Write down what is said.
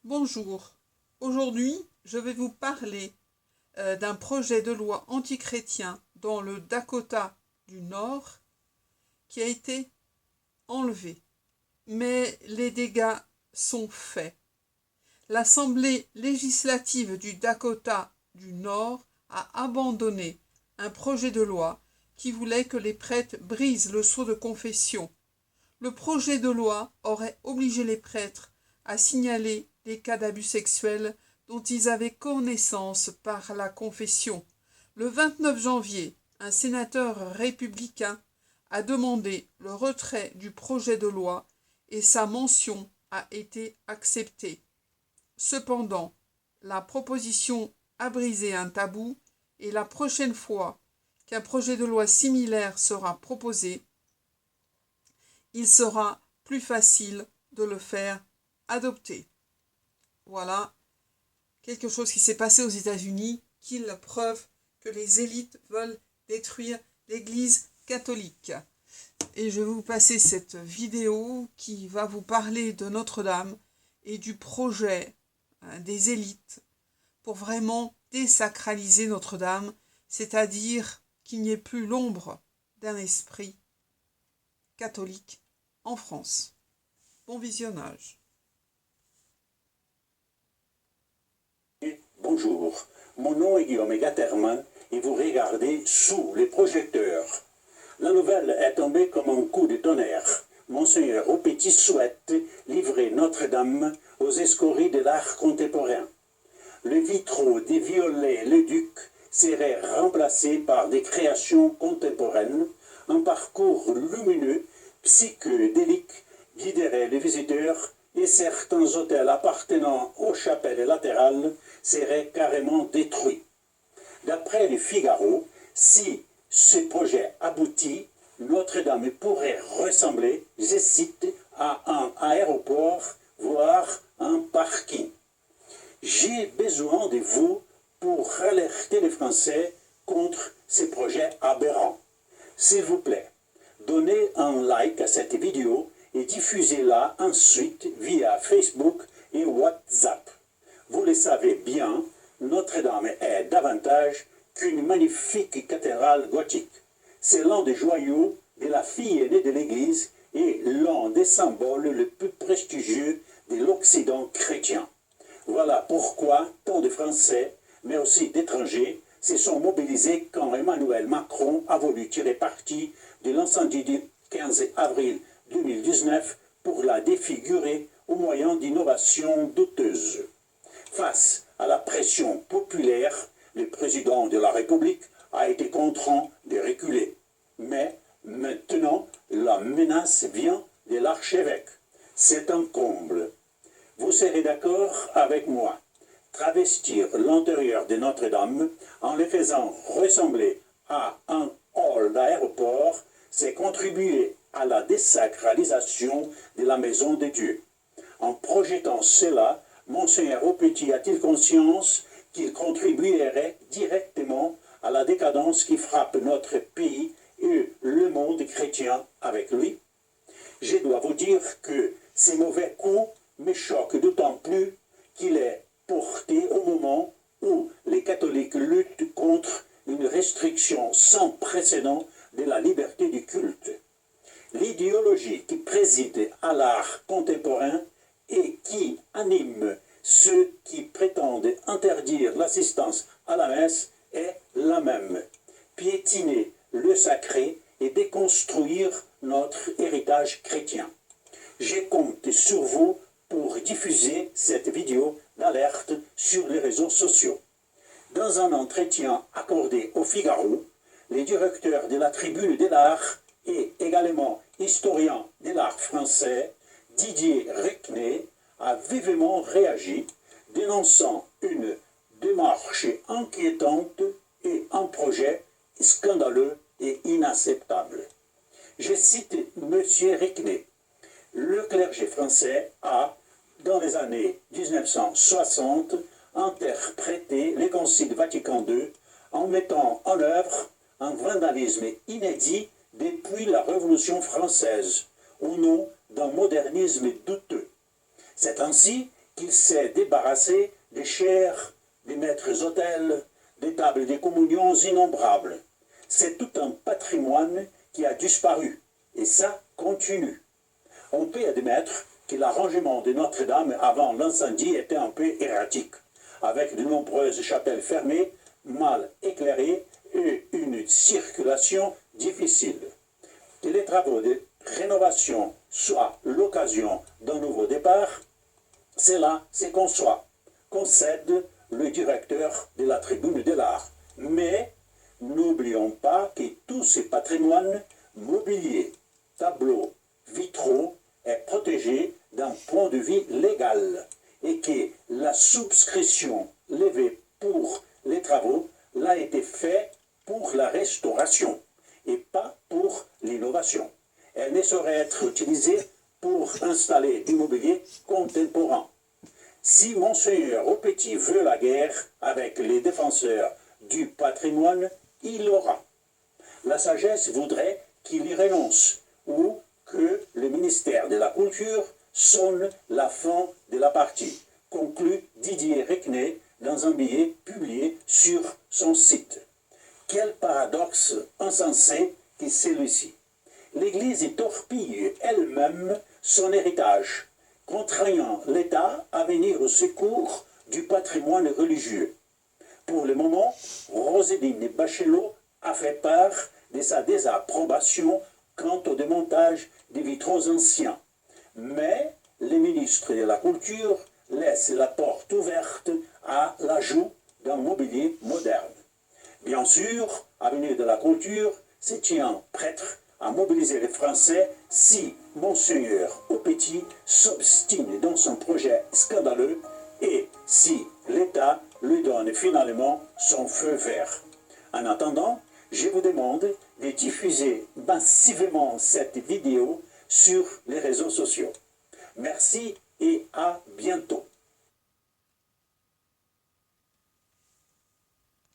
Bonjour, aujourd'hui je vais vous parler d'un projet de loi antichrétien dans le Dakota du Nord qui a été enlevé. Mais les dégâts sont faits. L'Assemblée législative du Dakota du Nord a abandonné un projet de loi qui voulait que les prêtres brisent le sceau de confession. Le projet de loi aurait obligé les prêtres à signaler les cas d'abus sexuels dont ils avaient connaissance par la confession. Le 29 janvier, un sénateur républicain a demandé le retrait du projet de loi et sa mention a été acceptée. Cependant, la proposition a brisé un tabou et la prochaine fois qu'un projet de loi similaire sera proposé, il sera plus facile de le faire adopter. Voilà quelque chose qui s'est passé aux États-Unis, qui est la preuve que les élites veulent détruire l'Église catholique. Et je vais vous passer cette vidéo qui va vous parler de Notre-Dame et du projet des élites pour vraiment désacraliser Notre-Dame, c'est-à-dire qu'il n'y ait plus l'ombre d'un esprit catholique en France. Bon visionnage. Bonjour, mon nom est Guillaume Gatterman et vous regardez Sous les projecteurs. La nouvelle est tombée comme un coup de tonnerre. Monseigneur Aupetit souhaite livrer Notre-Dame aux escories de l'art contemporain. Le vitraux des Viollet-le-Duc serait remplacé par des créations contemporaines. Un parcours lumineux, psychédélique, guiderait les visiteurs et certains hôtels appartenant aux chapelles latérales seraient carrément détruits. D'après le Figaro, si ce projet aboutit, Notre-Dame pourrait ressembler, je cite, à un aéroport, voire un parking. J'ai besoin de vous pour alerter les Français contre ces projets aberrants. S'il vous plaît, donnez un like à cette vidéo et diffusez-la ensuite via Facebook et WhatsApp. Vous le savez bien, Notre-Dame est davantage qu'une magnifique cathédrale gothique. C'est l'un des joyaux de la fille aînée de l'Église et l'un des symboles les plus prestigieux de l'Occident chrétien. Voilà pourquoi tant de Français, mais aussi d'étrangers, se sont mobilisés quand Emmanuel Macron a voulu tirer parti de l'incendie du 15 avril 2019 pour la défigurer au moyen d'innovations douteuses. Face à la pression populaire, le président de la République a été contraint de reculer. Mais maintenant, la menace vient de l'archevêque. C'est un comble. Vous serez d'accord avec moi. Travestir l'intérieur de Notre-Dame en le faisant ressembler à un hall d'aéroport, c'est contribuer à la désacralisation de la maison de Dieu. En projetant cela, Monseigneur Aupetit a-t-il conscience qu'il contribuerait directement à la décadence qui frappe notre pays et le monde chrétien avec lui? Je dois vous dire que ces mauvais coups me choquent d'autant plus qu'il est porté au moment où les catholiques luttent contre une restriction sans précédent de la liberté du culte. L'idéologie qui préside à l'art contemporain et qui anime ceux qui prétendent interdire l'assistance à la messe est la même. Piétiner le sacré et déconstruire notre héritage chrétien. Je compte sur vous pour diffuser cette vidéo d'alerte sur les réseaux sociaux. Dans un entretien accordé au Figaro, le directeur de la Tribune de l'Art et également historien de l'art français, Didier Reckney, a vivement réagi, dénonçant une démarche inquiétante et un projet scandaleux et inacceptable. Je cite M. Reckney. Le clergé français a, dans les années 1960, interprété le Concile Vatican II en mettant en œuvre un vandalisme inédit depuis la Révolution française, au nom d'un modernisme douteux. C'est ainsi qu'il s'est débarrassé des chairs, des maîtres hôtels, des tables des communions innombrables. C'est tout un patrimoine qui a disparu, et ça continue. On peut admettre que l'arrangement de Notre-Dame avant l'incendie était un peu erratique, avec de nombreuses chapelles fermées, mal éclairées et une circulation difficile. Que les travaux de rénovation soient l'occasion d'un nouveau départ, cela se conçoit, concède le directeur de la Tribune de l'Art. Mais n'oublions pas que tout ce patrimoine mobilier, tableaux, vitraux est protégé d'un point de vue légal et que la souscription levée pour les travaux l'a été faite pour la restauration et pas pour l'innovation. Elle ne saurait être utilisée pour installer du mobilier contemporain. Si Monseigneur Aupetit veut la guerre avec les défenseurs du patrimoine, il l'aura. La sagesse voudrait qu'il y renonce ou que le ministère de la Culture sonne la fin de la partie, conclut Didier Requenay dans un billet publié sur son site. Quel paradoxe insensé que celui-ci. L'Église torpille elle-même son héritage, contraignant l'État à venir au secours du patrimoine religieux. Pour le moment, Roselyne Bachelot a fait part de sa désapprobation quant au démontage des vitraux anciens. Mais le ministre de la Culture laisse la porte ouverte à l'ajout d'un mobilier moderne. Bien sûr, Avenue de la Culture se tient prêtre à mobiliser les Français si Monseigneur Aupetit s'obstine dans son projet scandaleux et si l'État lui donne finalement son feu vert. En attendant, je vous demande de diffuser massivement cette vidéo sur les réseaux sociaux. Merci et à bientôt.